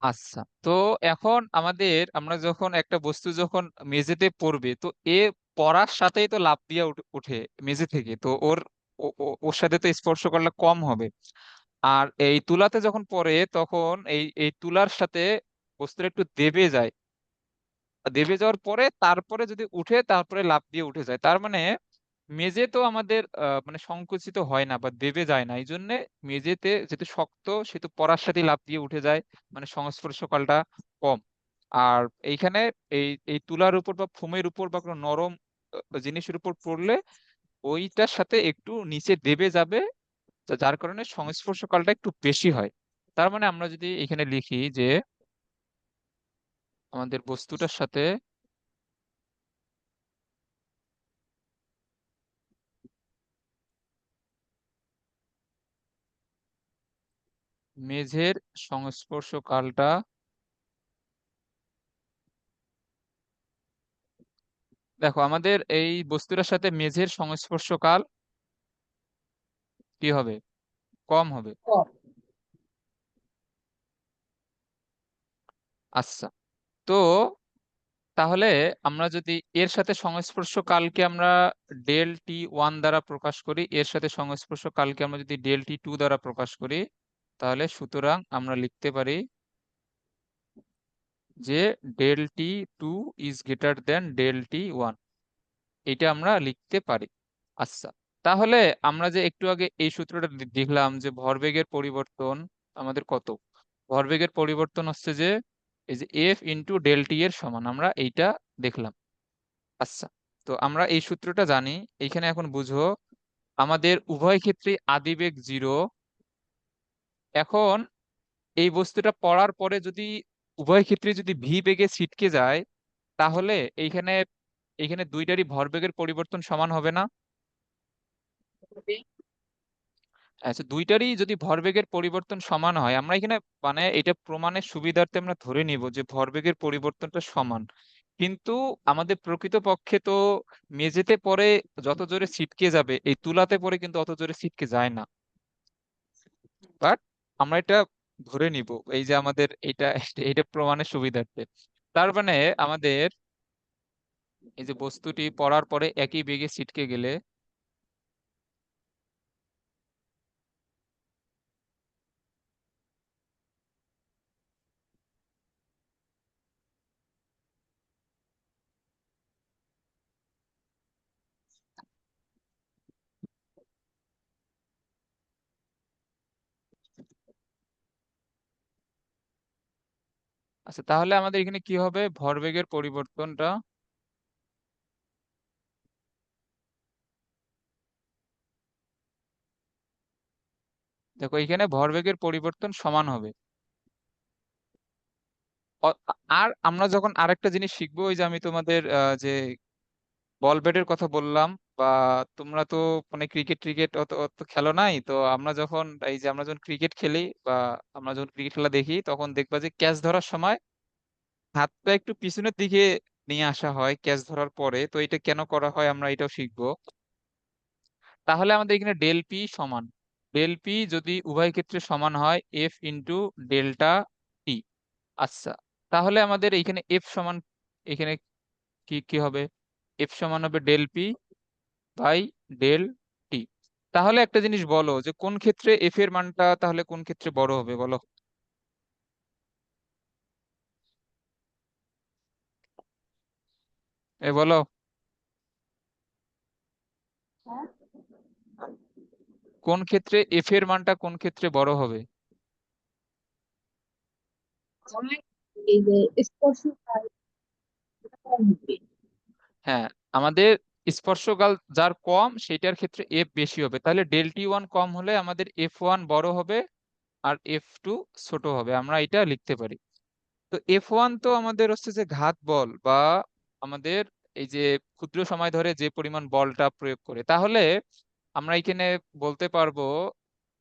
আচ্ছা, তো এখন আমরা যখন একটা বস্তু যখন মেঝেতে পড়বে, তো এ পড়ার সাথেই তো লাফ দিয়ে উঠে মেঝে থেকে, তো ওর সাথে তো স্পর্শ করলে কম হবে। আর এই তুলাতে যখন পড়ে তখন এই এই তুলার সাথে বস্তুটা একটু দেবে যায়, দেবে যাওয়ার পরে তারপরে যদি উঠে তারপরে লাফ দিয়ে উঠে যায়। তার মানে মেঝে তো আমাদের মানে সংকুচিত হয় না বা দেবে যায় না, এই জন্য মেঝেতে যেহেতু শক্ত সেহেতু পরার সাথে লাফ দিয়ে উঠে যায়, মানে সংস্পর্শকালটা কম। আর এইখানে এই এই তুলার উপর বা ফোমের উপর বা কোনো নরম জিনিসের উপর পড়লে ওইটার সাথে একটু নিচে দেবে যাবে, যার কারণে সংস্পর্শকালটা একটু বেশি হয়। তার মানে আমরা যদি এখানে লিখি যে আমাদের বস্তুটার সাথে মেঝের সংস্পর্শকালটা, দেখো আমাদের এই বস্তুটার সাথে মেঝের সংস্পর্শকাল কি হবে, কম হবে। আচ্ছা, তো তাহলে আমরা যদি এর সাথে সংস্পর্শ কালকে আমরা ডেল টি ওয়ান দ্বারা প্রকাশ করি, এর সাথে সংস্পর্শ কালকে আমরা যদি ডেল টি টু দ্বারা প্রকাশ করি, তাহলে সুতরাং আমরা লিখতে পারি যে del T two is greater than del T one, এটা আমরা লিখতে পারি। আচ্ছা, তাহলে আমরা যে একটু আগে এই সূত্রটা দেখলাম যে ভরবেগের পরিবর্তন আমাদের কত, ভরবেগের পরিবর্তন হচ্ছে যে এই যে এফ ইন্টু ডেল টি এর সমান, আমরা এইটা দেখলাম। আচ্ছা, তো আমরা এই সূত্রটা জানি। এইখানে এখন বুঝো আমাদের উভয় ক্ষেত্রে আদিবেগ জিরো। এখন এই বস্তুটা পড়ার পরে যদি উভয় ক্ষেত্রে যদি ভি বেগে ছিটকে যায়, তাহলে এইখানে এইখানে দুইটারই ভরবেগের পরিবর্তন সমান হবে না? আচ্ছা, দুইটারই যদি ভরবেগের পরিবর্তন সমান হয়, আমরা এখানে মানে এটা প্রমাণের সুবিধার্থে আমরা ধরে নিব যে ভরবেগের পরিবর্তনটা সমান। কিন্তু আমাদের প্রকৃত পক্ষে তো মেঝেতে পরে যত জোরে ছিটকে যাবে এই তুলাতে পরে কিন্তু অত জোরে ছিটকে যায় না। বাট আমরা এটা ধরে নিব, এই যে আমাদের এটা এটা প্রমাণের সুবিধার্থে। তার মানে আমাদের এই যে বস্তুটি পড়ার পরে একই বেগে ছিটকে গেলে, আচ্ছা তাহলে আমাদের এখানে কি হবে, ভরবেগের পরিবর্তনটা, দেখো এখানে ভরবেগের পরিবর্তন সমান হবে। আর আমরা যখন আরেকটা জিনিস শিখবো, ওই যে আমি তোমাদের যে বল ব্যাটের কথা বললাম, বা তোমরা তো মানে ক্রিকেট ট্রিকেট অত অত খেলো নাই, তো আমরা যখন এই যে আমরা যখন ক্রিকেট খেলি বা আমরা যখন ক্রিকেট খেলা দেখি, তখন দেখবা যে ক্যাচ ধরার সময় হাতটা একটু পিছনের দিকে নিয়ে আসা হয় ক্যাচ ধরার পরে। তো এটা কেন করা হয় আমরা এটাও শিখবো। তাহলে আমাদের এখানে ডেল পি সমান, ডেল পি যদি উভয় ক্ষেত্রে সমান হয় এফ ইন্টু ডেল্টা টি। আচ্ছা, তাহলে আমাদের এইখানে এফ সমান, এখানে কি কি হবে, এফ সমান হবে del P by del T. তাহলে একটা জিনিস বলো যে কোন ক্ষেত্রে এফ এর মানটা তাহলে কোন ক্ষেত্রে বড় হবে বলো। এ বলো, কোন ক্ষেত্রে এফ এর মানটা কোন ক্ষেত্রে বড় হবে? এই যে স্পর্শকাল কম হবে। হ্যাঁ, আমাদের স্পর্শকাল যার কম সেটার ক্ষেত্রে এফ বেশি হবে, তাহলে ডেল টি ওয়ান কম হলে আমাদের এফ ওয়ান বড় হবে আর এফ টু ছোট হবে, আমরা এটা লিখতে পারি। তো এফ ওয়ান তো আমাদের হচ্ছে যে ঘাত বল বা আমাদের এই যে ক্ষুদ্র সময় ধরে যে পরিমাণ বলটা প্রয়োগ করে, তাহলে আমরা এখানে বলতে পারবো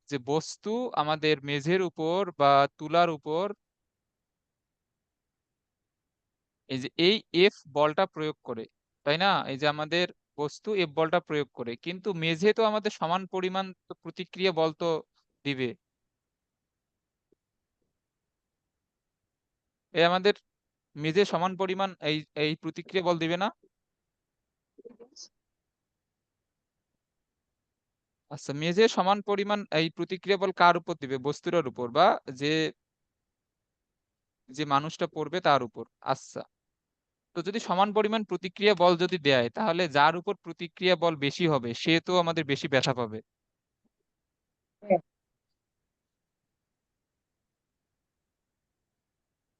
যে বস্তু আমাদের মেঝের উপর বা তুলার উপর এই যে এই এফ বলটা প্রয়োগ করে, তাই না? এই যে আমাদের বস্তু এফ বলটা প্রয়োগ করে, কিন্তু মেঝে তো আমাদের সমান পরিমাণ তো প্রতিক্রিয়া বল তো দিবে। এই আমাদের মেঝে সমান পরিমাণ এই এই প্রতিক্রিয়া বল দিবে না? আচ্ছা, মেঝে সমান পরিমাণ এই প্রতিক্রিয়া বল কার উপর দিবে? বস্তুটার উপর, বা যে যে মানুষটা পড়বে তার উপর। আচ্ছা, তো যদি সমান পরিমাণ প্রতিক্রিয়া বল যদি দেয়, তাহলে যার উপর প্রতিক্রিয়া বল বেশি হবে সে তো আমাদের বেশি ব্যথা পাবে। হ্যাঁ।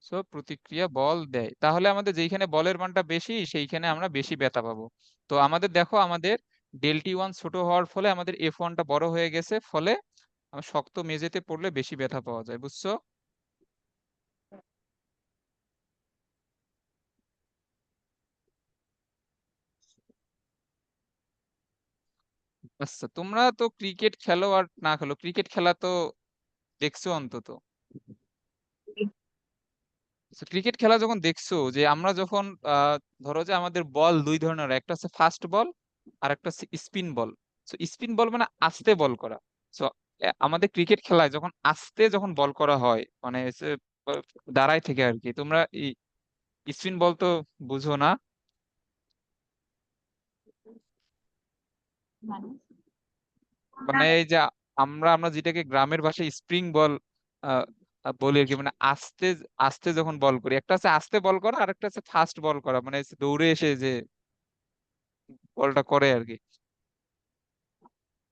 সো প্রতিক্রিয়া বল দেয়, তাহলে আমাদের যেইখানে বলের মানটা বেশি সেইখানে আমরা বেশি ব্যথা পাবো। তো আমাদের দেখো, আমাদের ডেল ওয়ান ছোট হওয়ার ফলে আমাদের F1টা বড় হয়ে গেছে, ফলে শক্ত মেঝেতে পড়লে বেশি ব্যথা পাওয়া যায়, বুঝছো? আচ্ছা, তোমরা তো ক্রিকেট খেলো আর না খেলো, ক্রিকেট খেলা তো দেখছো অন্তত। ক্রিকেট খেলা যখন দেখছো, যে আমরা যখন ধরো যে আমাদের বল দুই ধরনের হয়, একটা হচ্ছে ফাস্ট বল আর একটা হচ্ছে স্পিন বল। তো স্পিন বল মানে আস্তে বল করা। তো আমাদের ক্রিকেট খেলায় যখন আস্তে যখন বল করা হয়, মানে হচ্ছে, আহ, দাঁড়ায় থেকে আর কি, তোমরা স্পিন বল তো বুঝো না? মানে মানে এই যে আমরা আমরা যেটাকে গ্রামের ভাষায় স্প্রিং বল আহ বলি আর কি, মানে আস্তে আস্তে যখন বল করি, একটা হচ্ছে আস্তে বল করা আর একটা হচ্ছে ফাস্ট বল করা, মানে হচ্ছে দৌড়ে এসে যে বলটা করে আর কি।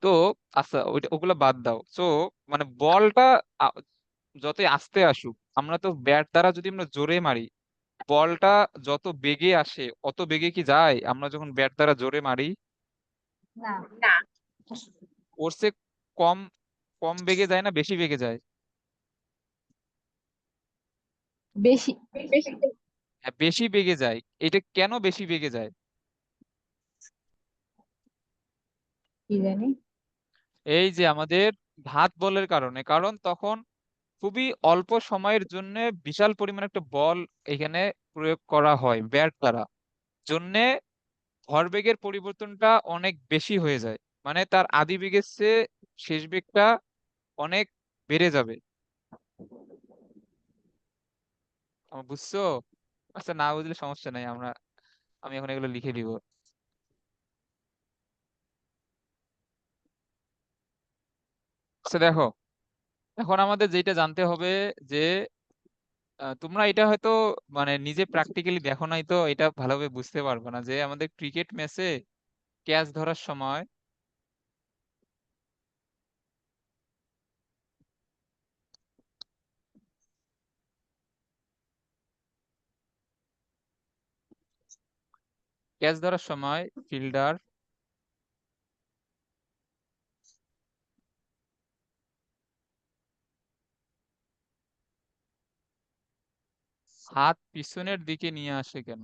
তো আচ্ছা, ওইটা ওগুলা বাদ দাও। তো মানে বলটা আ- যতই আস্তে আসুক, আমরা তো ব্যাট দ্বারা যদি আমরা জোরে মারি, বলটা যত বেগে আসে অত বেগে কি যায় আমরা যখন ব্যাট দ্বারা জোরে মারি? না, ওর চেয়ে কম, কম বেগে যায় না বেশি বেগে যায়? বেশি। হ্যাঁ, বেশি বেগে যায়। এটা কেন বেশি বেগে যায়? কি জানি। এই যে আমাদের হাত বলের কারণে, কারণ তখন খুবই অল্প সময়ের জন্য বিশাল পরিমাণ একটা বল এখানে প্রয়োগ করা হয় ব্যাট দ্বারা, জন্যে ভরবেগের পরিবর্তনটা অনেক বেশি হয়ে যায়। মানে তার আদি বেগের চেয়ে শেষ বেগটা অনেক বেড়ে যাবে। আমার বুঝছো? আচ্ছা, না বুঝলে সমস্যা নাই, আমি এখন এগুলো লিখে দিব। আচ্ছা দেখো, এখন আমাদের যেটা জানতে হবে যে তোমরা এটা হয়তো মানে নিজে প্র্যাকটিক্যালি দেখো নাই, তো এটা ভালোভাবে বুঝতে পারবে না, যে আমাদের ক্রিকেট ম্যাচে ক্যাচ ধরার সময়, ক্যাচ ধরার সময় ফিল্ডার হাত পিছনের দিকে নিয়ে আসে কেন?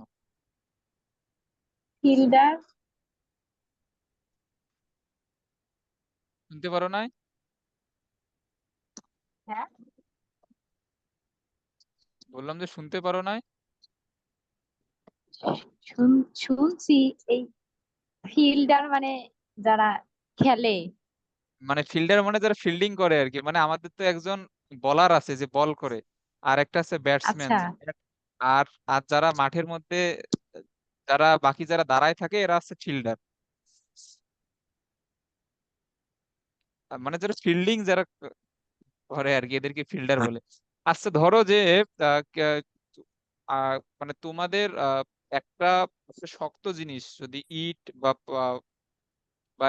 ফিল্ডার। শুনতে পারো নাই? হ্যাঁ, বললাম যে শুনতে পারো নাই। শুনছি। এই ফিল্ডার মানে যারা খেলে। মানে ফিল্ডার মানে যারা ফিল্ডিং করে আর কি, মানে আমাদের তো একজন বলার আছে যে বল করে, আর একটা আছে ব্যাটসম্যান। আচ্ছা, আর আর যারা মাঠের মধ্যে, যারা বাকি যারা দাঁড়ায় থাকে এরা হচ্ছে ফিল্ডার, মানে যারা ফিল্ডিং যারা করে আর কি, এদেরকে ফিল্ডার বলে। আচ্ছা ধরো যে আহ, কে- মানে তোমাদের একটা শক্ত জিনিস যদি ইট বা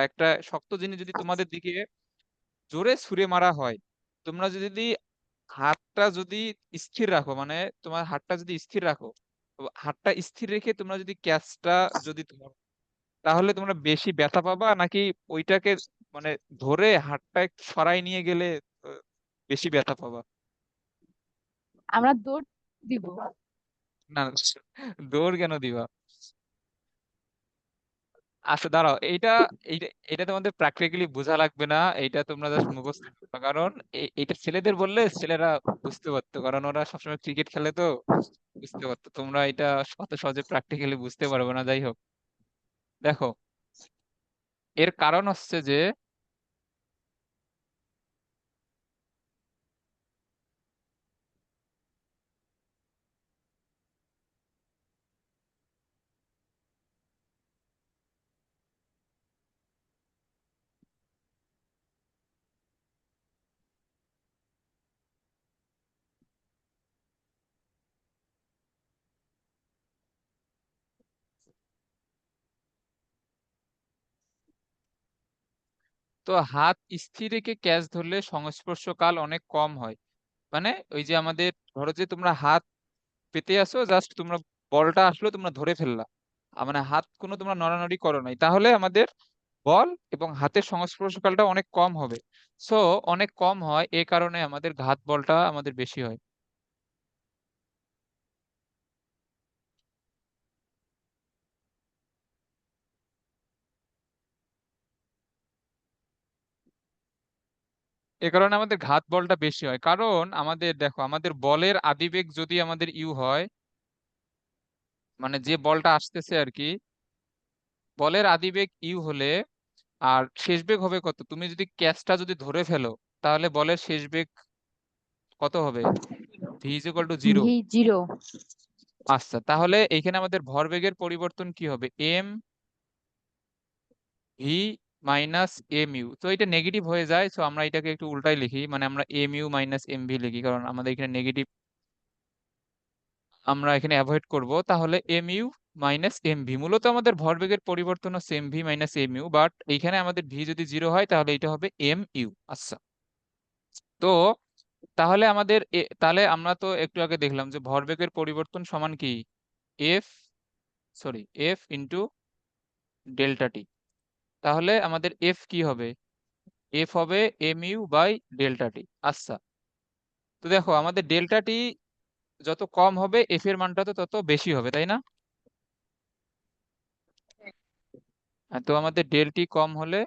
একটা শক্ত জিনিস যদি তোমাদের দিকে জোরে ছুঁড়ে মারা হয়, তোমরা যদি হাতটা যদি স্থির রাখো, মানে তোমার হাতটা যদি স্থির রাখো, তো হাতটা স্থির রেখে তোমরা যদি ক্যাচটা যদি ধরো, তাহলে তোমরা বেশি ব্যথা পাবা, নাকি ওইটাকে মানে ধরে হাতটা একটু সরাই নিয়ে গেলে আহ, বেশি ব্যথা পাবা? আমরা দৌড় দিব। না না, দৌড় কেন দিবা? আচ্ছা দাঁড়াও, এইটা এইটা এটা তোমাদের প্র্যাকটিক্যালি বোঝা লাগবে না, এইটা তোমরা জাস্ট মুখস্থ করবে, কারণ এইটা ছেলেদের বললে ছেলেরা বুঝতে পারতো, কারণ ওরা সবসময় ক্রিকেট খেলে তো বুঝতে পারতো। তোমরা এটা অত সহজে প্র্যাকটিক্যালি বুঝতে পারবে না। যাই হোক, দেখো, এর কারণ হচ্ছে যে তো হাত স্থির রেখে ক্যাচ ধরলে সংস্পর্শকাল অনেক কম হয়। মানে ওই যে আমাদের, ধরো যে তোমরা হাত পেতে আসো, জাস্ট তোমরা বলটা আসলো তোমরা ধরে ফেললা, মানে হাত কোনো তোমরা নড়ানড়ি করো নাই, তাহলে আমাদের বল এবং হাতের সংস্পর্শকালটা অনেক কম হবে। সো অনেক কম হয়, এ কারণে আমাদের ঘাত বলটা আমাদের বেশি হয়। এ কারণে আমাদের ঘাত বলটা বেশি হয়, কারণ আমাদের দেখো, আমাদের বলের আদিবেগ যদি আমাদের ইউ হয়, মানে যে বলটা আসতেছে আর কি, বলের আদিবেগ ইউ হলে আর শেষ বেগ হবে কত, তুমি যদি ক্যাচটা যদি ধরে ফেলো, তাহলে বলের শেষ বেগ কত হবে? V is equal to zero. V zero. আচ্ছা, তাহলে এইখানে আমাদের ভরবেগের পরিবর্তন কি হবে? M V minus M U. তো এটা নেগেটিভ হয়ে যায়, তো আমরা এটাকে একটু উল্টাই লিখি, মানে আমরা M U minus M V লিখি, কারণ আমাদের এখানে নেগেটিভ আমরা এখানে অ্যাভয়েড করব। তাহলে M U minus M V, মূলত আমাদের ভরবেগের পরিবর্তন হচ্ছে M V minus M U, but এইখানে আমাদের ভি যদি জিরো হয় তাহলে এটা হবে এম ইউ। আচ্ছা, তো তাহলে আমাদের তাহলে আমরা তো একটু আগে দেখলাম যে ভরবেগের পরিবর্তন সমান কি, F, sorry, F into delta T. তাহলে আমাদের এফ কি হবে? এফ হবে M U by delta T. আচ্ছা, তো দেখো আমাদের ডেল্টা টি যত কম হবে এফ এর মানটা তো তত বেশি হবে, তাই না? তো আমাদের ডেল টি কম হলে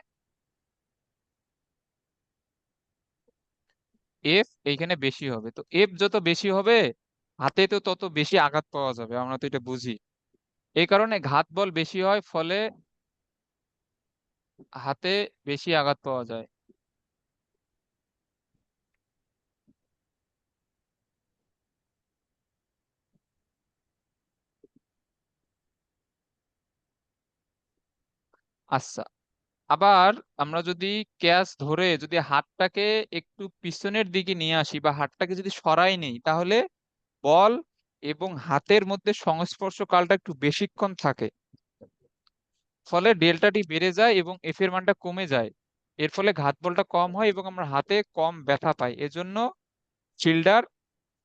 এফ এইখানে বেশি হবে, তো এফ যত বেশি হবে হাতে তো তত বেশি আঘাত পাওয়া যাবে, আমরা তো এটা বুঝি। এই কারণে ঘাত বল বেশি হয়, ফলে হাতে বেশি আঘাত পাওয়া যায়। আচ্ছা, আবার আমরা যদি ক্যাচ ধরে যদি হাতটাকে একটু পিছনের দিকে নিয়ে আসি বা হাতটাকে যদি সরাই নেই, তাহলে বল এবং হাতের মধ্যে সংস্পর্শ কালটা একটু বেশিক্ষণ থাকে, ফলে ডেল্টাটি বেড়ে যায় এবং এফ এর মানটা কমে যায়। এর ফলে ঘাত বলটা কম হয় এবং আমরা হাতে কম ব্যথা পাই। এজন্য ফিল্ডার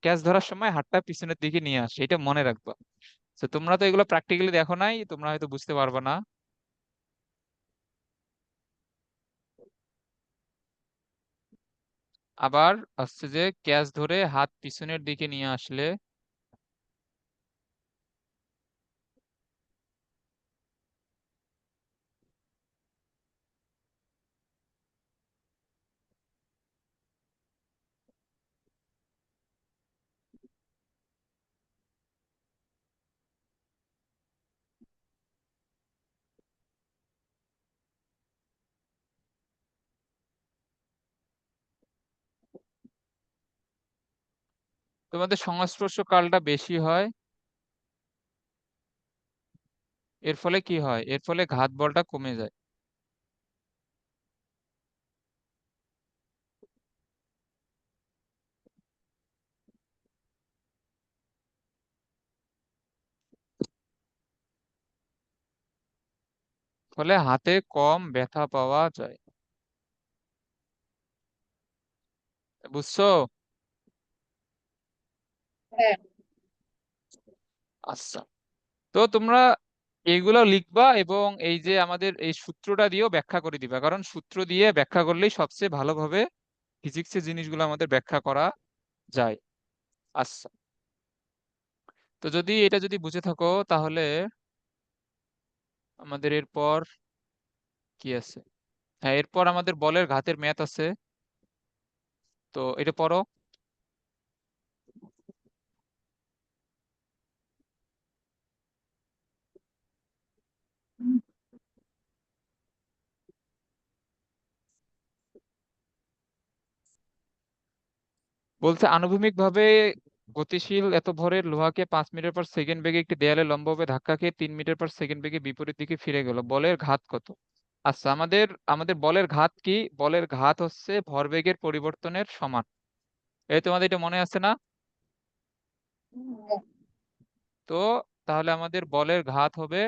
ক্যাচ ধরার সময় হাতটা পিছনের দিকে নিয়ে আসে, এটা মনে রাখবা। তো তোমরা তো এগুলো প্র্যাকটিক্যালি দেখো নাই, তোমরা হয়তো বুঝতে পারবে না। আবার আসছে যে ক্যাচ ধরে হাত পিছনের দিকে নিয়ে আসলে তোমাদের সংস্পর্শ কালটা বেশি হয়। এর ফলে কি হয়? এর ফলে ঘাত বলটা কমে যায়। ফলে হাতে কম ব্যথা পাওয়া যায়। বুঝছো? হ্যাঁ। আচ্ছা, তো তোমরা এইগুলো লিখবা এবং এই যে আমাদের এই সূত্রটা দিয়েও ব্যাখ্যা করে দিবা, কারণ সূত্র দিয়ে ব্যাখ্যা করলেই সবচেয়ে ভালোভাবে ফিজিক্সের জিনিসগুলো আমাদের ব্যাখ্যা করা যায়। আচ্ছা, তো যদি এটা যদি বুঝে থাকো, তাহলে আমাদের এরপর কি আছে? হ্যাঁ, এরপর আমাদের বলের ঘাতের ম্যাথ আছে, তো এটা পড়ো। বলছে আনুভূমিক ভাবে গতিশীল এত ভরের লোহাকে 5 মিটার পার সেকেন্ড বেগে একটি দেয়ালে লম্বভাবে ধাক্কা খেয়ে 3 মিটার পার সেকেন্ড বেগে বিপরীত দিকে ফিরে গেল, বলের ঘাত কত? আচ্ছা, আমাদের আমাদের বলের ঘাত কি? বলের ঘাত হচ্ছে ভরবেগের পরিবর্তনের সমান। এই তোমাদের এটা মনে আছে না? তো তাহলে আমাদের বলের ঘাত হবে,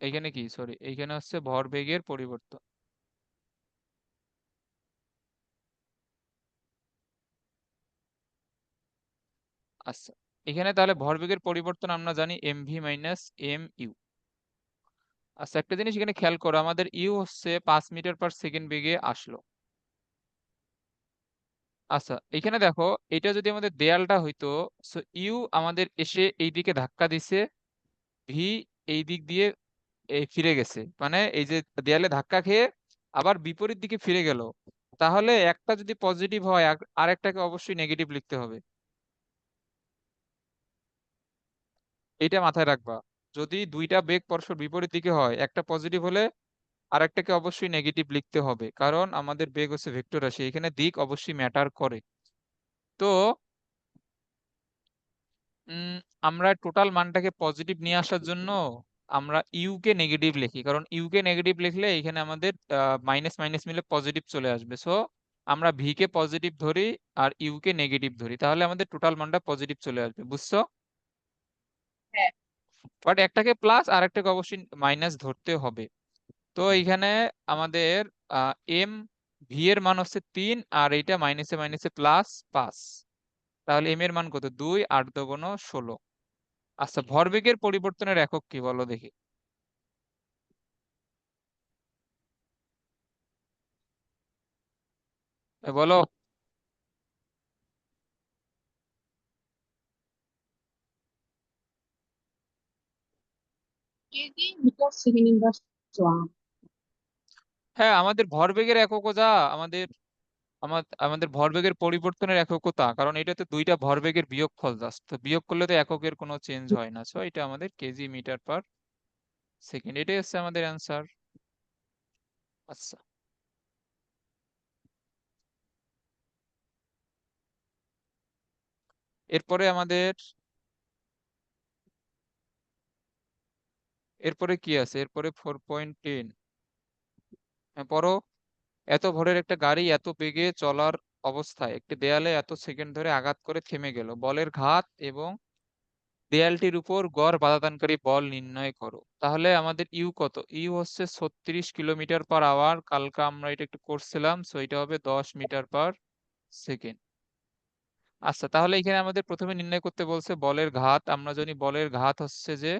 এইখানে কি, সরি, এইখানে হচ্ছে ভরবেগের পরিবর্তন। আচ্ছা, এখানে তাহলে ভরবেগের পরিবর্তন আমরা জানি M V minus M U. আচ্ছা, একটা জিনিস এখানে খেয়াল করো, আমাদের ইউ হচ্ছে 5 মিটার পার সেকেন্ড বেগে আসলো। আচ্ছা, এখানে দেখো, এটা যদি আমাদের দেয়ালটা হইতো, সো ইউ আমাদের এসে এই দিকে ধাক্কা দিছে, ভি এই দিক দিয়ে এই ফিরে গেছে, মানে এই যে দেয়ালে ধাক্কা খেয়ে আবার বিপরীত দিকে ফিরে গেল, তাহলে একটা যদি পজিটিভ হয় আরেকটাকে অবশ্যই নেগেটিভ লিখতে হবে। এটা মাথায় রাখবা। যদি দুইটা বেগ পরস্পর বিপরীত দিকে হয়, একটা পজিটিভ হলে আরেকটাকে অবশ্যই নেগেটিভ লিখতে হবে, কারণ আমাদের বেগ হচ্ছে ভেক্টর রাশি, এখানে দিক অবশ্যই ম্যাটার করে। তো উম আমরা টোটাল মানটাকে পজিটিভ নিয়ে আসার জন্য আমরা ইউ কে নেগেটিভ লিখি, কারণ ইউ কে নেগেটিভ লিখলে এখানে আমাদের মাইনাস মাইনাস মিলে পজিটিভ চলে আসবে। সো আমরা ভি কে পজিটিভ ধরি আর ইউ কে নেগেটিভ ধরি, তাহলে আমাদের টোটাল মানটা পজিটিভ চলে আসবে, বুঝছো? হ্যাঁ। বাট একটাকে প্লাস আর একটাকে অবশ্যই মাইনাস ধরতে হবে। তো এইখানে আমাদের এম ভি এর মান হচ্ছে 3, আর এইটা মাইনাসে মাইনাসে প্লাস 5। তাহলে এম এর মান কত? 2, 8 দুগুণ 16। আচ্ছা, ভরবেগের পরিবর্তনের একক কি বলো দেখি? বলো। KG metre second inverse one. হ্যাঁ, আমাদের ভরবেগের এককও যা, আমাদের আমাদের ভরবেগের পরিবর্তনের এককও তা, কারণ এটাতে দুইটা ভরবেগের বিয়োগফল, জাস্ট তো বিয়োগ করলে তো এককের কোনো চেঞ্জ হয় না। সো এটা আমাদের কেজি মিটার পার সেকেন্ড, এটাই হচ্ছে আমাদের অ্যান্সার। আচ্ছা, এরপরে আমাদের এরপরে কি আছে? এরপরে 4.10। পড়ো। এত ভরের একটা গাড়ি এত বেগে চলার অবস্থায় একটি দেয়ালে এত সেকেন্ড ধরে আঘাত করে থেমে গেল, বলের ঘাত এবং দেয়ালটির উপর গড় বাধাদানকারী বল নির্ণয় করো। তাহলে আমাদের ইউ কত? ইউ হচ্ছে 36 কিলোমিটার পার আওয়ার, কালকে আমরা এটা একটু করছিলাম, সো এটা হবে 10 মিটার পার সেকেন্ড। আচ্ছা, তাহলে এখানে আমাদের প্রথমে নির্ণয় করতে বলছে বলের ঘাত। আমরা জানি বলের ঘাত হচ্ছে যে,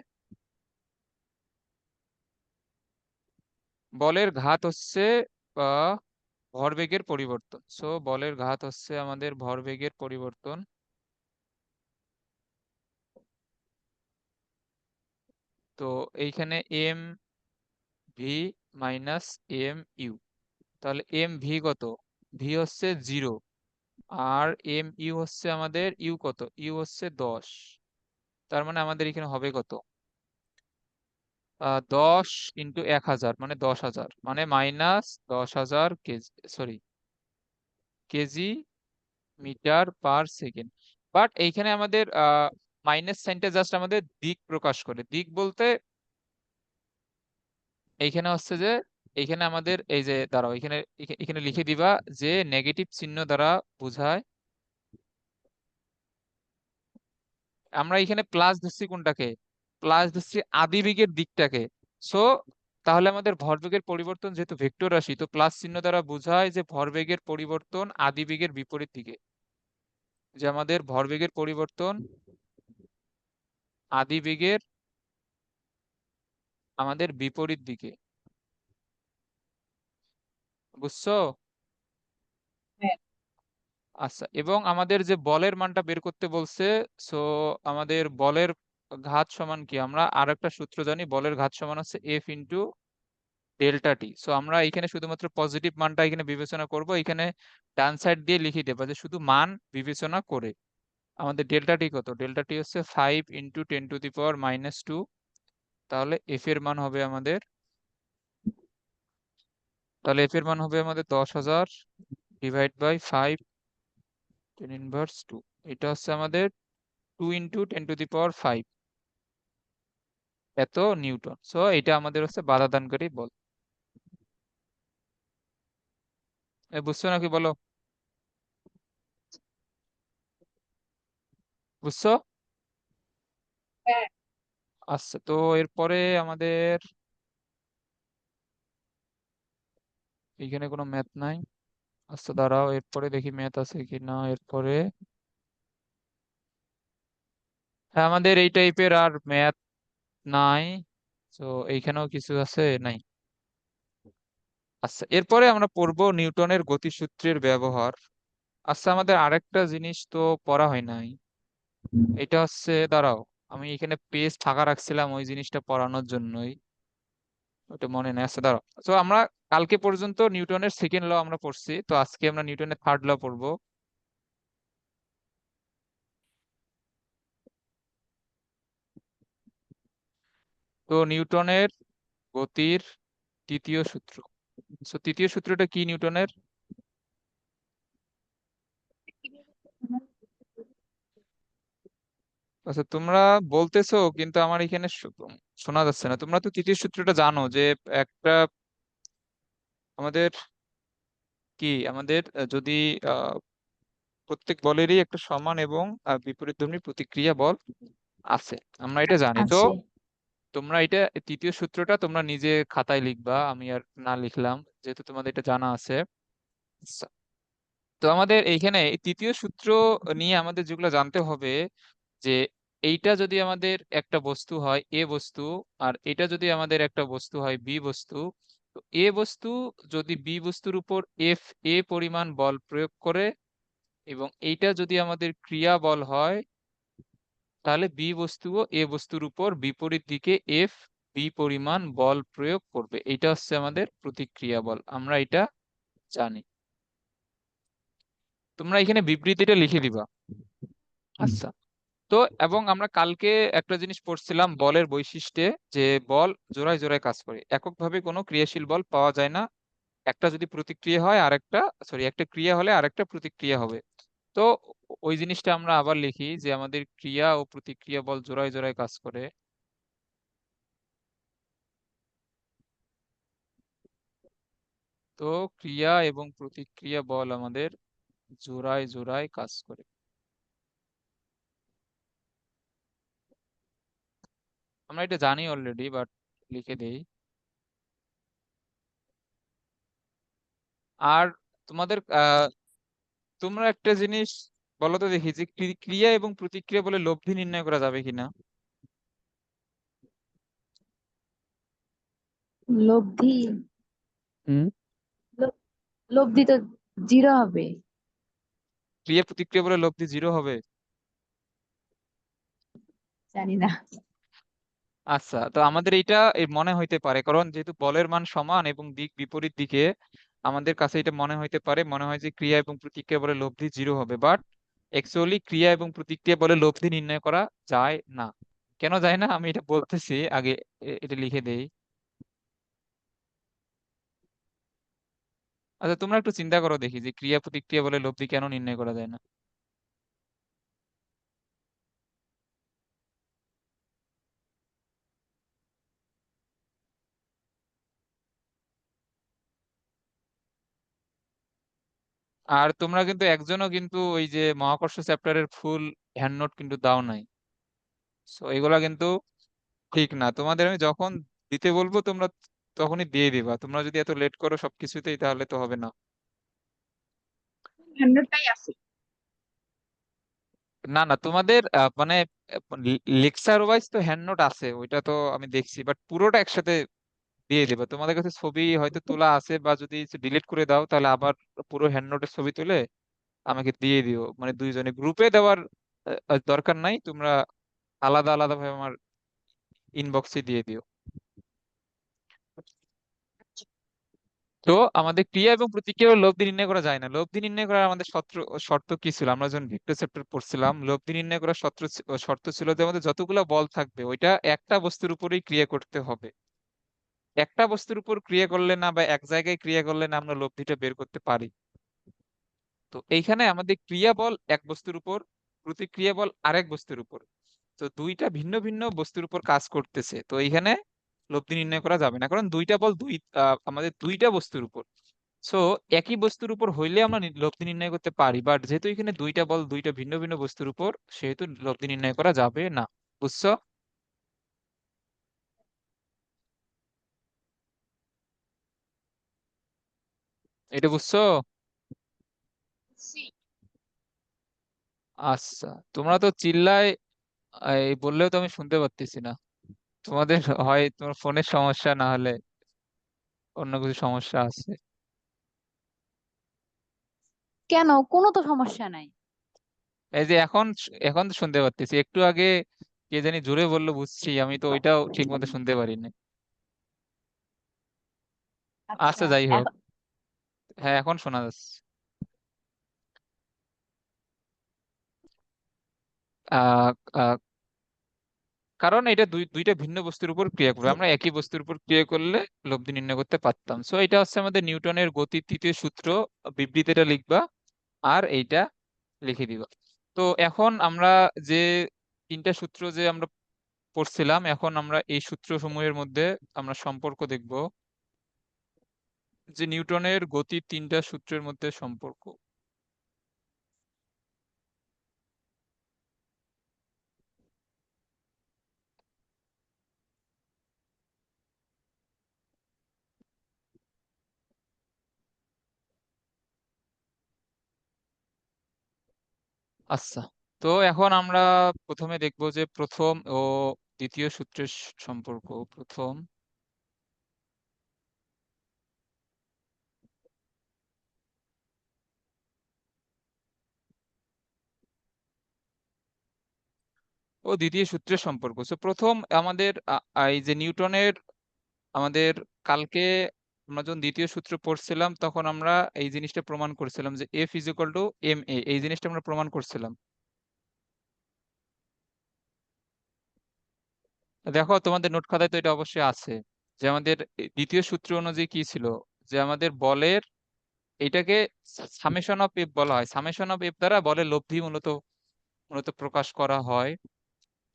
বলের ঘাত হচ্ছে আহ, ভরবেগের পরিবর্তন। সো বলের ঘাত হচ্ছে আমাদের ভরবেগের পরিবর্তন। তো এইখানে M V minus M U, তাহলে এম ভি কত? ভি হচ্ছে 0, আর এম ইউ হচ্ছে আমাদের ইউ কত? ইউ হচ্ছে 10। তার মানে আমাদের এখানে হবে কত? 10 × 1000 মানে 10,000, মানে minus 10,000 KG, sorry, KG metre per second. But এইখানে আমাদের মাইনাস সাইনটা জাস্ট আমাদের দিক প্রকাশ করে। দিক বলতে এইখানে হচ্ছে যে, এইখানে আমাদের এই যে দাঁড়াও, এখানে এখানে লিখে দিবা যে নেগেটিভ চিহ্ন দ্বারা বোঝায়। আমরা এখানে প্লাস ধরছি কোনটাকে? প্লাস ধরছি আদিবেগের দিকটাকে। সো তাহলে আমাদের ভরবেগের পরিবর্তন যেহেতু ভেক্টর রাশি, তো প্লাস চিহ্ন দ্বারা বোঝায় যে ভরবেগের পরিবর্তন আদিবেগের বিপরীত দিকে, যে আমাদের ভরবেগের পরিবর্তন আদিবেগের আমাদের বিপরীত দিকে, বুঝছো? হ্যাঁ। আচ্ছা, এবং আমাদের যে বলের মানটা বের করতে বলছে, সো আমাদের বলের ঘাত সমান কি? আমরা আর একটা সূত্র জানি, বলের ঘাত সমান হচ্ছে এফ ইন্টু ডেল্টা টি। সো আমরা এখানে শুধুমাত্র পজিটিভ মানটা এখানে বিবেচনা করব, এখানে ডান সাইড দিয়ে লিখে দেবো যে শুধু মান বিবেচনা করে। আমাদের ডেল্টা টি কত? ডেল্টা টি হচ্ছে 5 × 10⁻²। তাহলে এফ এর মান হবে আমাদের, তাহলে এফ এর মান হবে আমাদের 10,000 ডিভাইড বাই 5 10⁻²। এটা হচ্ছে আমাদের 2 × 10⁵ এত নিউটন। সো এটা আমাদের হচ্ছে বাধা দানকারী বল। বুঝছো নাকি বলো? বুঝছো? হ্যাঁ। আচ্ছা, তো এরপরে আমাদের এখানে কোনো ম্যাথ নাই। আচ্ছা, দাঁড়াও, এরপরে দেখি ম্যাথ আছে কি না। এরপরে আমাদের এই টাইপের আর ম্যাথ নাই, তো এইখানেও কিছু আছে নাই। আচ্ছা, এরপরে আমরা পড়বো নিউটনের গতিসূত্রের ব্যবহার। আচ্ছা, আমাদের আরেকটা জিনিস তো পড়া হয় নাই, এটা হচ্ছে, দাঁড়াও, আমি এখানে পেজ ফাঁকা রাখছিলাম ওই জিনিসটা পড়ানোর জন্যই, ওটা মনে নেই। আচ্ছা দাঁড়াও, তো আমরা কালকে পর্যন্ত নিউটনের সেকেন্ড ল আমরা পড়ছি, তো আজকে আমরা নিউটনের থার্ড ল পড়বো। তো নিউটনের গতির তৃতীয় সূত্র, তো তৃতীয় সূত্রটা কি নিউটনের? আচ্ছা, তোমরা বলতেছো কিন্তু আমার এখানে শোনা যাচ্ছে না। তোমরা তো তৃতীয় সূত্রটা জানো যে একটা আমাদের আমাদের যদি আহ, প্রত্যেক বলেরই একটা সমান এবং বিপরীতধর্মী প্রতিক্রিয়া বল আছে, আমরা এটা জানি তো। আছে। তোমরা এটা তৃতীয় সূত্রটা তোমরা নিজে খাতায় লিখবা, আমি আর না লিখলাম, যেহেতু তোমাদের এটা জানা আছে। আচ্ছা, তো আমাদের এইখানে এই তৃতীয় সূত্র নিয়ে আমাদের যেগুলো জানতে হবে, যে এইটা যদি আমাদের একটা বস্তু হয় এ বস্তু, আর এটা যদি আমাদের একটা বস্তু হয় বি বস্তু, তো এ বস্তু যদি বি বস্তুর উপর এফ এ পরিমাণ বল প্রয়োগ করে, এবং এইটা যদি আমাদের ক্রিয়া বল হয়, তাহলে বি বস্তুও এ বস্তুর উপর বিপরীত দিকে এফ বি পরিমাণ বল প্রয়োগ করবে। এটা হচ্ছে আমাদের প্রতিক্রিয়া বল, আমরা এটা জানি। তোমরা এখানে বিবৃতিটা লিখে দিবা। আচ্ছা, তো এবং আমরা কালকে একটা জিনিস পড়ছিলাম বলের বৈশিষ্ট্যে, যে বল জোড়ায় জোড়ায় কাজ করে, এককভাবে কোনো ক্রিয়াশীল বল পাওয়া যায় না। একটা যদি প্রতিক্রিয়া হয় আরেকটা, সরি, একটা ক্রিয়া হলে আরেকটা প্রতিক্রিয়া হবে। তো ওই জিনিসটা আমরা আবার লিখি, যে আমাদের ক্রিয়া ও প্রতিক্রিয়া বল জোড়ায় জোড়ায় কাজ করে। তো ক্রিয়া এবং প্রতিক্রিয়া বল আমাদের জোড়ায় জোড়ায় কাজ করে। আমরা এটা জানি অলরেডি, বাট লিখে দেই। আর তোমাদের তোমরা একটা জিনিস বলো তো দেখি, যে ক্রিয়া এবং প্রতিক্রিয়া বলে লব্ধি নির্ণয় করা যাবে কিনা? লব্ধি। হুম। ল- লব্ধি তো জিরো হবে। ক্রিয়া প্রতিক্রিয়া বলে লব্ধি জিরো হবে? জানি না। আচ্ছা, তো আমাদের এইটা এই মনে হইতে পারে, কারণ যেহেতু বলের মান সমান এবং দিক বিপরীত দিকে, আমাদের কাছে এটা মনে হইতে পারে, মনে হয় যে ক্রিয়া এবং প্রতিক্রিয়া বলে লব্ধি জিরো হবে, বাট অ্যাকচুয়ালি ক্রিয়া এবং প্রতিক্রিয়া বলে লব্ধি নির্ণয় করা যায় না। কেন যায় না আমি এটা বলতেছি আগে, এটা লিখে দেই। আচ্ছা, তোমরা একটু চিন্তা করো দেখি, যে ক্রিয়া প্রতিক্রিয়া বলে লব্ধি কেন নির্ণয় করা যায় না। আর তোমরা কিন্তু একজনও কিন্তু ওই যে মহাকর্ষ চ্যাপ্টারের ফুল হ্যান্ড নোট কিন্তু দাও নাই, সো এগুলা কিন্তু ঠিক না। তোমাদের আমি যখন দিতে বলবো তোমরা তখনই দিয়ে দিবা, তোমরা যদি এত লেট করো সবকিছুতেই তাহলে তো হবে না। 100টাই আছে। না না, তোমাদের মানে লেকচার ওয়াইজ তো হ্যান্ড নোট আছে, ওইটা তো আমি দেখছি, বাট পুরোটা একসাথে দিয়ে দেবা। তোমাদের কাছে ছবি হয়তো তোলা আছে, বা যদি ডিলিট করে দাও তাহলে আবার পুরো হ্যান্ড নোটের ছবি তুলে আমাকে দিয়ে দিও, মানে দুইজনে গ্রুপে দেওয়ার দরকার নাই, তোমরা আলাদা আলাদা ভাবে আমার ইনবক্সে দিয়ে দিও। তো আমাদের ক্রিয়া এবং প্রতিক্রিয়া লব্ধি নির্ণয় করা যায় না। লব্ধি নির্ণয় করার আমাদের শর্ত শর্ত কি ছিল? আমরা যখন ভেক্টর চ্যাপ্টার পড়ছিলাম, লব্ধি নির্ণয় করার শর্ত ছিল যে আমাদের যতগুলো বল থাকবে ওইটা একটা বস্তুর উপরেই ক্রিয়া করতে হবে। একটা বস্তুর উপর ক্রিয়া করলে না, বা এক জায়গায় ক্রিয়া করলে না, আমরা লব্ধিটা বের করতে পারি। তো এইখানে আমাদের ক্রিয়া বল এক বস্তুর উপর, প্রতিক্রিয়া বল আরেক বস্তুর উপর, তো দুইটা ভিন্ন ভিন্ন বস্তুর উপর কাজ করতেছে, তো এইখানে লব্ধি নির্ণয় করা যাবে না, কারণ দুইটা বল আমাদের দুইটা বস্তুর উপর। সো একই বস্তুর উপর হইলে আমরা লব্ধি নির্ণয় করতে পারি, বাট যেহেতু এখানে দুইটা বল দুইটা ভিন্ন ভিন্ন বস্তুর উপর, সেহেতু লব্ধি নির্ণয় করা যাবে না। বুঝছো? এটা বুঝছো? সি। আচ্ছা, তোমরা তো চিল্লায় এই বললেও তো আমি শুনতে পারতেছি না। তোমাদের হয় তোমার ফোনের সমস্যা, না হলে অন্য কিছু সমস্যা আছে। কেন, কোনো তো সমস্যা নাই। এই যে এখন, এখন তো শুনতে পারতেছি। একটু আগে কে জানি জোরে বললো বুঝছি, আমি তো ওইটাও ঠিক মতো শুনতে পারিনি। আচ্ছা আচ্ছা, যাই হোক। এখন। হ্যাঁ, এখন শোনা যাচ্ছে। আহ আহ, কারণ এটা দুইটা ভিন্ন বস্তুর উপর ক্রিয়া করবে, আমরা একই বস্তুর উপর ক্রিয়া করলে লব্ধি নির্ণয় করতে পারতাম। সো এটা হচ্ছে আমাদের নিউটনের গতির তৃতীয় সূত্র। বিবৃতিটা লিখবা আর এইটা লিখে দিবা। তো এখন আমরা যে তিনটা সূত্র যে আমরা পড়ছিলাম, এখন আমরা এই সূত্রসমূহের মধ্যে আমরা সম্পর্ক দেখব, যে নিউটনের গতির তিনটা সূত্রের মধ্যে সম্পর্ক। আচ্ছা, তো এখন আমরা প্রথমে দেখব যে প্রথম ও দ্বিতীয় সূত্রের সম্পর্ক। প্রথম ও দ্বিতীয় সূত্রের সম্পর্ক। তো প্রথম আমাদের এই যে নিউটনের, আমাদের কালকে আমরা যখন দ্বিতীয় সূত্র পড়ছিলাম তখন আমরা এই জিনিসটা প্রমাণ করছিলাম যে F is equal to M A, এই জিনিসটা আমরা প্রমাণ করছিলাম। দেখো তোমাদের নোট খাতায় তো এটা অবশ্যই আছে, যে আমাদের দ্বিতীয় সূত্র অনুযায়ী কি ছিল, যে আমাদের বলের এটাকে সামেশন অফ এফ বলা হয়। সামেশন অফ এফ দ্বারা বলের লব্ধি মূলত মূলত প্রকাশ করা হয়।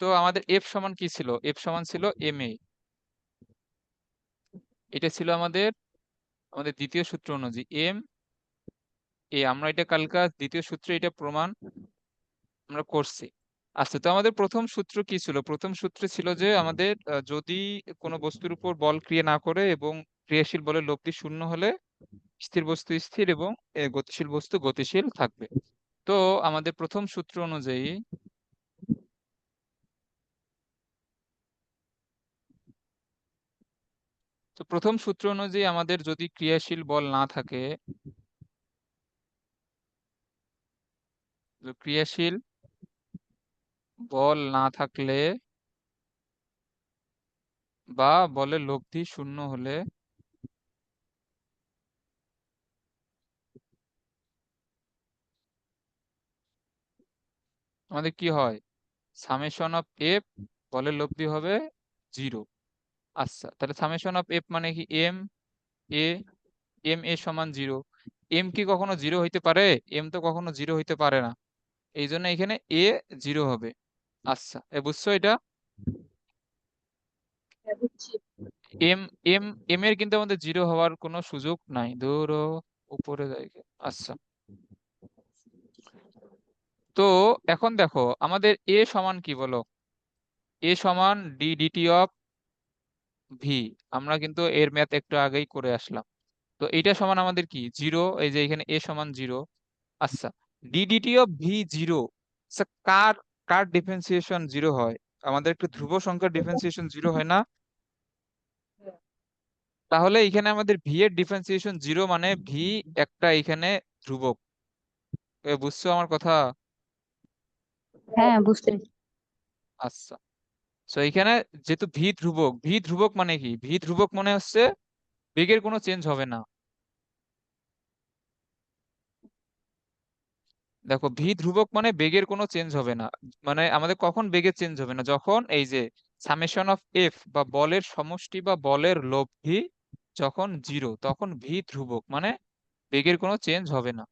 তো আমাদের এফ সমান কি ছিল, এফ সমান ছিল এম এ। এটা ছিল আমাদের আমাদের দ্বিতীয় সূত্র অনুযায়ী এম এ। আমরা এটা কালকা দ্বিতীয় সূত্রে এটা প্রমাণ আমরা করছি। আচ্ছা, তো আমাদের প্রথম সূত্র কি ছিল? প্রথম সূত্র ছিল যে আমাদের যদি কোনো বস্তুর উপর বল ক্রিয়া না করে এবং ক্রিয়াশীল বলের লব্ধি শূন্য হলে স্থির বস্তু স্থির এবং গতিশীল বস্তু গতিশীল থাকবে। তো আমাদের প্রথম সূত্র অনুযায়ী, তো প্রথম সূত্র অনুযায়ী আমাদের যদি ক্রিয়াশীল বল না থাকে, তো ক্রিয়াশীল বল না থাকলে বা বলের লব্ধি শূন্য হলে আমাদের কি হয়, সামেশন অফ এফ বলের লব্ধি হবে জিরো। আচ্ছা, তাহলে সামেশন অফ এফ মানে কি, এম এ, এম এ সমান জিরো। এম কি কখনো জিরো হইতে পারে? এম তো কখনো জিরো হইতে পারে না, এই জন্য এখানে এ জিরো হবে। আচ্ছা, বুঝছো এটা? হ্যাঁ, বুঝছি। এম এম এম এর কিন্তু আমাদের জিরো হওয়ার কোনো সুযোগ নাই, ধরো উপরে যাই। আচ্ছা, তো এখন দেখো আমাদের এ সমান কি বলো, এ সমান ডি ডিটি অফ ভি। আমরা কিন্তু এর ম্যাথ একটু আগেই করে আসলাম। তো এইটা সমান আমাদের কি, জিরো। এই যে এখানে এ সমান জিরো। আচ্ছা, ডিডিটি অফ ভি জিরো। আচ্ছা, কার কার ডিফারেন্সিয়েশন জিরো হয়? আমাদের একটা ধ্রুব সংখ্যার ডিফারেন্সিয়েশন জিরো হয় না? হ্যাঁ, তাহলে এখানে আমাদের ভি এর ডিফারেন্সিয়েশন জিরো, মানে ভি একটা এখানে ধ্রুবক। বুঝছো আমার কথা? হ্যাঁ, হ্যাঁ, বুঝতে। বুঝছি। আচ্ছা, তো এখানে যেহেতু ভি ধ্রুবক, ভি ধ্রুবক মানে কি, ভি ধ্রুবক মানে হচ্ছে বেগের কোনো চেঞ্জ হবে না। দেখো, ভি ধ্রুবক মানে বেগের কোনো চেঞ্জ হবে না। মানে আমাদের কখন বেগের চেঞ্জ হবে না, যখন এই যে সামেশন অফ এফ বা বলের সমষ্টি বা বলের লব্ধি যখন জিরো, তখন ভি ধ্রুবক মানে বেগের কোনো চেঞ্জ হবে না।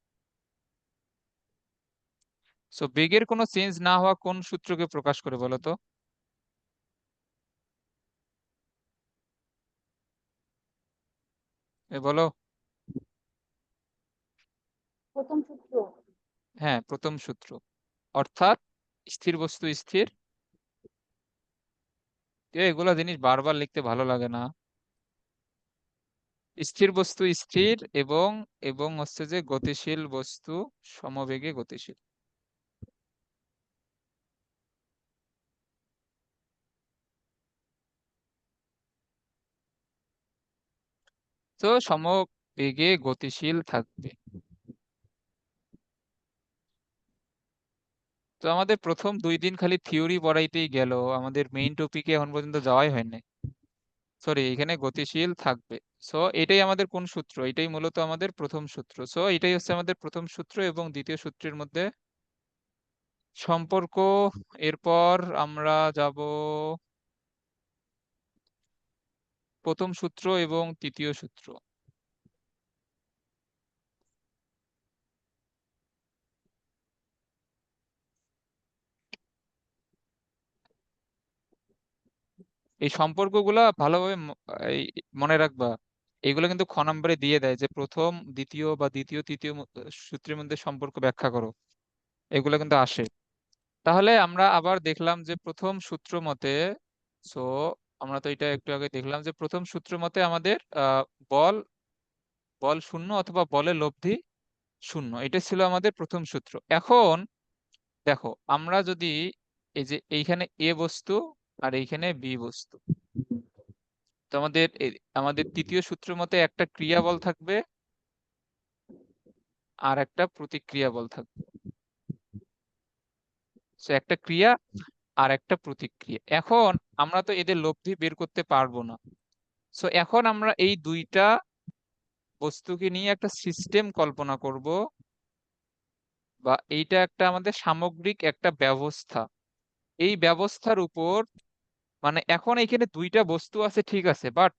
সো বেগের কোনো চেঞ্জ না হওয়া কোন সূত্রকে প্রকাশ করে বলো তো? বলো। প্রথম সূত্র। হ্যাঁ, প্রথম সূত্র। অর্থাৎ স্থির বস্তু স্থির। এগুলা জিনিস বারবার লিখতে ভালো লাগে না। স্থির বস্তু স্থির এবং এবং হচ্ছে যে গতিশীল বস্তু সমবেগে গতিশীল। তো সমবেগে গতিশীল থাকবে। তো আমাদের প্রথম 2 দিন খালি থিওরি পড়াইতেই গেল, আমাদের মেইন টপিকে এখন পর্যন্ত যাওয়াই হয়নি। সরি, এখানে গতিশীল থাকবে। সো এটাই আমাদের কোন সূত্র? এটাই মূলত আমাদের প্রথম সূত্র। সো এটাই হচ্ছে আমাদের প্রথম সূত্র এবং দ্বিতীয় সূত্রের মধ্যে সম্পর্ক। এরপর আমরা যাব প্রথম সূত্র এবং তৃতীয় সূত্র। এই সম্পর্কগুলা ভালোভাবে এই মনে রাখবা। এগুলো কিন্তু খ নম্বরে দিয়ে দেয় যে প্রথম দ্বিতীয় বা দ্বিতীয় তৃতীয় সূত্রের মধ্যে সম্পর্ক ব্যাখ্যা করো, এগুলো কিন্তু আসে। তাহলে আমরা আবার দেখলাম যে প্রথম সূত্র মতে, সো আমরা তো এটা একটু আগে দেখলাম যে প্রথম সূত্র মতে আমাদের বল বল শূন্য অথবা বলের লব্ধি শূন্য, এটা ছিল আমাদের প্রথম সূত্র। এখন দেখো, আমরা যদি এই যে এইখানে এ বস্তু আর এইখানে বি বস্তু, তো আমাদের তৃতীয় সূত্র মতে একটা ক্রিয়া বল থাকবে আর একটা প্রতিক্রিয়া বল থাকবে। সো একটা ক্রিয়া আর একটা প্রতিক্রিয়া। এখন আমরা তো এদের লব্ধি বের করতে পারবো না। সো এখন আমরা এই দুইটা বস্তুকে নিয়ে একটা সিস্টেম কল্পনা করব, বা এইটা একটা আমাদের সামগ্রিক একটা ব্যবস্থা। এই ব্যবস্থার উপর, মানে এখন এখানে দুইটা বস্তু আছে ঠিক আছে, বাট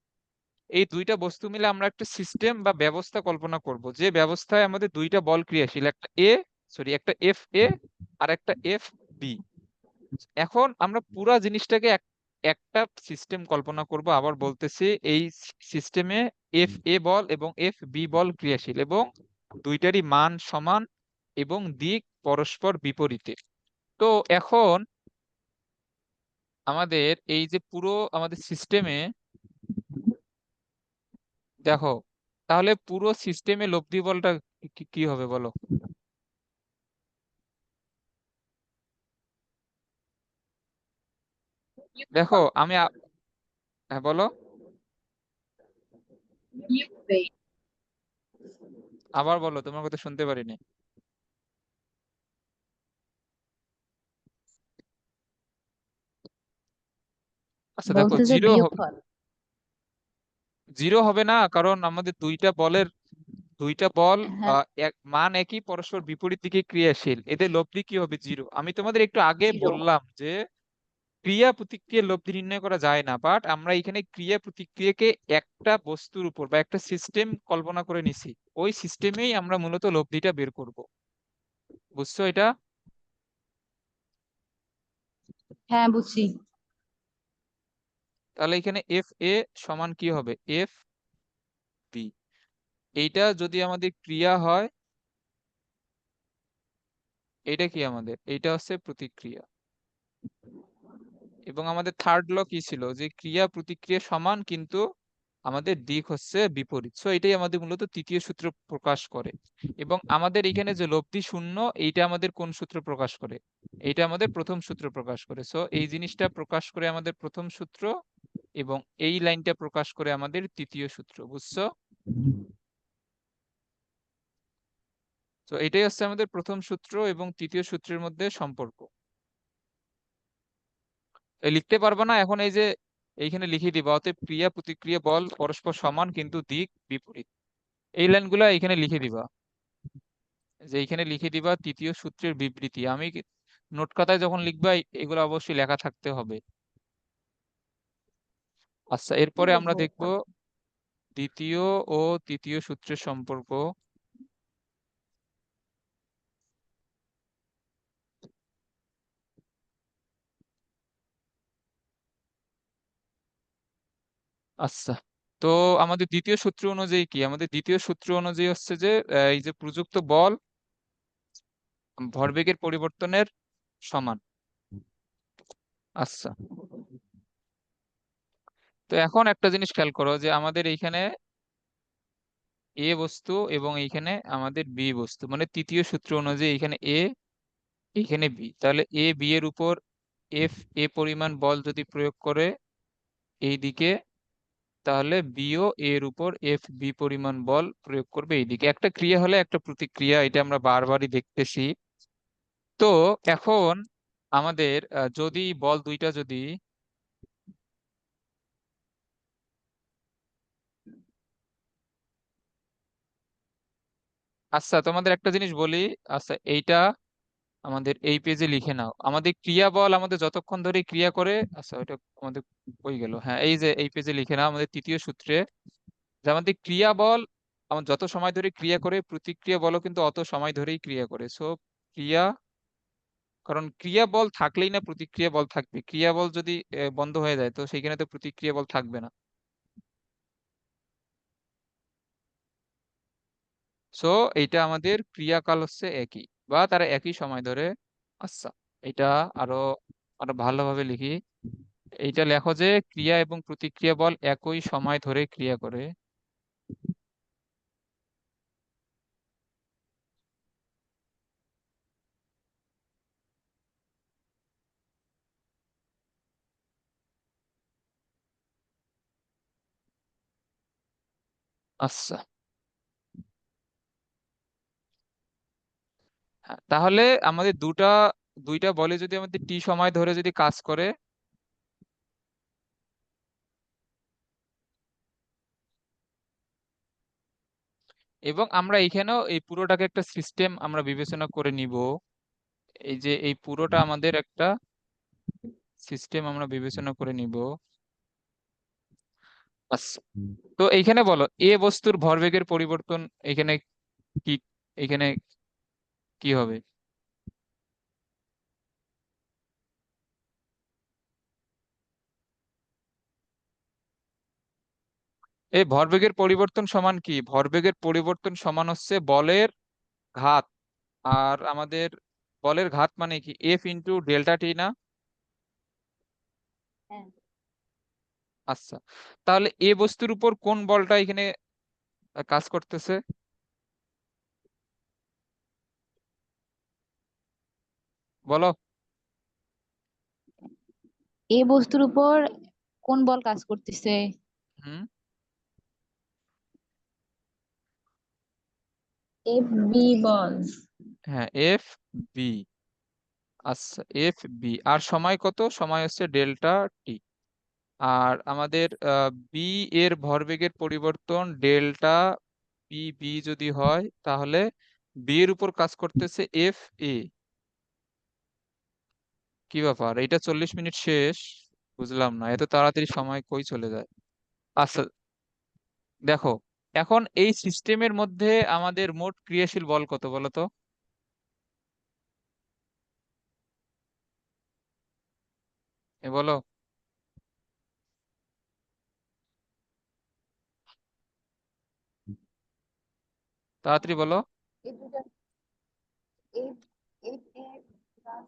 এই দুইটা বস্তু মিলে আমরা একটা সিস্টেম বা ব্যবস্থা কল্পনা করব, যে ব্যবস্থায় আমাদের দুইটা বল ক্রিয়াশীল, একটা এফ এ আর একটা এফ বি। এখন আমরা পুরা জিনিসটাকে একটা সিস্টেম কল্পনা করব। আবার বলতেছি, এই সিস্টেমে এফ এ বল এবং এফ বি বল ক্রিয়াশীল এবং দুইটারই মান সমান এবং দিক পরস্পর বিপরীতে। তো এখন আমাদের এই যে পুরো আমাদের সিস্টেমে দেখো, তাহলে পুরো সিস্টেমে লব্ধি বলটা কি কি হবে বলো? দেখো হ্যাঁ বলো, আবার বলো, তোমার কথা শুনতে পারিনি। আচ্ছা দেখো, বলতেছে বিয়োগফল। জিরো হবে না, কারণ আমাদের দুইটা বল হ্যাঁ, এক মান একই, পরস্পর বিপরীত দিকে ক্রিয়াশীল, এদের লব্ধি কি হবে? জিরো। আমি তোমাদের একটু আগে জিরো। বললাম যে ক্রিয়া প্রতিক্রিয়ার লব্ধি নির্ণয় করা যায় না, বাট আমরা এখানে ক্রিয়া প্রতিক্রিয়াকে একটা বস্তুর উপর বা একটা সিস্টেম কল্পনা করে নিছি, ওই সিস্টেমেই আমরা মূলত লব্ধিটা বের করব। বুঝছো এটা? হ্যাঁ, বুঝছি। তাহলে এখানে এফ এ সমান কি হবে? F B. এইটা যদি আমাদের ক্রিয়া হয়, এটা কি আমাদের, এইটা হচ্ছে প্রতিক্রিয়া। এবং আমাদের থার্ড ল কি ছিল? যে ক্রিয়া প্রতিক্রিয়া সমান কিন্তু আমাদের দিক হচ্ছে বিপরীত। সো এটাই আমাদের মূলত তৃতীয় সূত্র প্রকাশ করে। এবং আমাদের এখানে যে লব্ধি শূন্য, এইটা আমাদের কোন সূত্র প্রকাশ করে? এইটা আমাদের প্রথম সূত্র প্রকাশ করে। সো এই জিনিসটা প্রকাশ করে আমাদের প্রথম সূত্র, এবং এই লাইনটা প্রকাশ করে আমাদের তৃতীয় সূত্র। বুঝছো? তো এটাই হচ্ছে আমাদের প্রথম সূত্র এবং তৃতীয় সূত্রের মধ্যে সম্পর্ক। লিখতে পারবো না এখন, এই যে এইখানে লিখে দিবা, অতএব ক্রিয়া প্রতিক্রিয়া বল পরস্পর সমান কিন্তু দিক বিপরীত। এই লাইনগুলা এখানে লিখে দিবা, যে এইখানে লিখে দিবা তৃতীয় সূত্রের বিবৃতি। নোট খাতায় যখন লিখবা এগুলো অবশ্যই লেখা থাকতে হবে। আচ্ছা, এরপরে আমরা লিখবো। দেখব দ্বিতীয় ও তৃতীয় সূত্রের সম্পর্ক। আচ্ছা, তো আমাদের দ্বিতীয় সূত্র অনুযায়ী কি? আমাদের দ্বিতীয় সূত্র অনুযায়ী হচ্ছে যে এই যে প্রযুক্ত বল ভরবেগের পরিবর্তনের সমান। আচ্ছা, তো এখন একটা জিনিস খেয়াল করো, যে আমাদের এইখানে এ বস্তু এবং এইখানে আমাদের বি বস্তু, মানে তৃতীয় সূত্র অনুযায়ী এখানে এ, এইখানে বি। তাহলে এ বি এর উপর এফ এ পরিমাণ বল যদি প্রয়োগ করে এই দিকে, তাহলে বিও এর উপর এফ বি পরিমাণ বল প্রয়োগ করবে এইদিকে। একটা ক্রিয়া হলে একটা প্রতিক্রিয়া, এটা আমরা বারবারই দেখতেছি। তো এখন আমাদের যদি বল দুইটা যদি, আচ্ছা তোমাদের একটা জিনিস বলি, আচ্ছা এইটা আমাদের এই পেজে লিখে নাও। আমাদের ক্রিয়া বল আমাদের যতক্ষণ ধরে ক্রিয়া করে, আচ্ছা ওইটা আমাদের কই গেল, হ্যাঁ এই যে এই পেজে লিখে নাও আমাদের তৃতীয় সূত্রে, যে আমাদের ক্রিয়া বল আমার যত সময় ধরে ক্রিয়া করে, প্রতিক্রিয়া বলও কিন্তু অত সময় ধরেই ক্রিয়া করে। সো ক্রিয়া, কারণ ক্রিয়া বল থাকলেই না প্রতিক্রিয়া বল থাকবে, ক্রিয়া বল যদি বন্ধ হয়ে যায় তো সেইখানে তো প্রতিক্রিয়া বল থাকবে না। সো এইটা আমাদের ক্রিয়াকাল হচ্ছে একই, বা তারা একই সময় ধরে। আচ্ছা এটা আরো আরো ভালোভাবে লিখি। এইটা লেখো যে ক্রিয়া এবং প্রতিক্রিয়া বল একই সময় ধরে ক্রিয়া করে। আচ্ছা, হ্যাঁ, তাহলে আমাদের দুইটা বলে যদি আমাদের টি সময় ধরে যদি কাজ করে, এবং আমরা এখানেও এই পুরোটাকে একটা সিস্টেম আমরা বিবেচনা করে নিব। এই যে এই পুরোটা আমাদের একটা সিস্টেম আমরা বিবেচনা করে নিব। আচ্ছা, তো এইখানে বলো এ বস্তুর ভরবেগের পরিবর্তন এখানে কি, এখানে কি হবে? এই ভরবেগের পরিবর্তন সমান কি? ভরবেগের পরিবর্তন সমান হচ্ছে বলের ঘাত। আর আমাদের বলের ঘাত মানে কি? এফ ইন্টু ডেল্টা টি না? হ্যাঁ। আচ্ছা, তাহলে এ বস্তুর উপর কোন বলটা এখানে কাজ করতেছে? বলো। এই বস্তুর উপর কোন বল কাজ করতেছে? হুম। এফ বি বল। হ্যাঁ, এফ বি। আচ্ছা এফ বি, আর সময় কত? সময় হচ্ছে ডেল্টা টি। আর আমাদের বি এর ভরবেগের পরিবর্তন ডেল্টা পি বি যদি হয়, তাহলে বি এর উপর কাজ করতেছে এফ এ। কি ব্যাপার, এটা 40 মিনিট শেষ? বুঝলাম না, এত তাড়াতাড়ি সময় কই চলে যায়। আচ্ছা দেখো, এখন এই সিস্টেমের মধ্যে আমাদের মোট ক্রিয়াশীল বল কত বলো তো? এ বলো, তাড়াতাড়ি বলো। এই দুটা এফ এফ এ প্লাস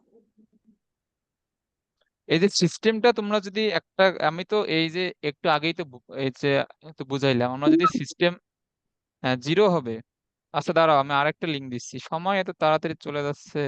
এই যে সিস্টেমটা তোমরা যদি একটা, আমি তো এই যে একটু আগেই তো এই যে তো বুঝাইলাম, আমরা যদি সিস্টেম, হ্যাঁ জিরো হবে। আচ্ছা দাঁড়াও, আমি আরেকটা লিঙ্ক দিচ্ছি, সময় এত তাড়াতাড়ি চলে যাচ্ছে।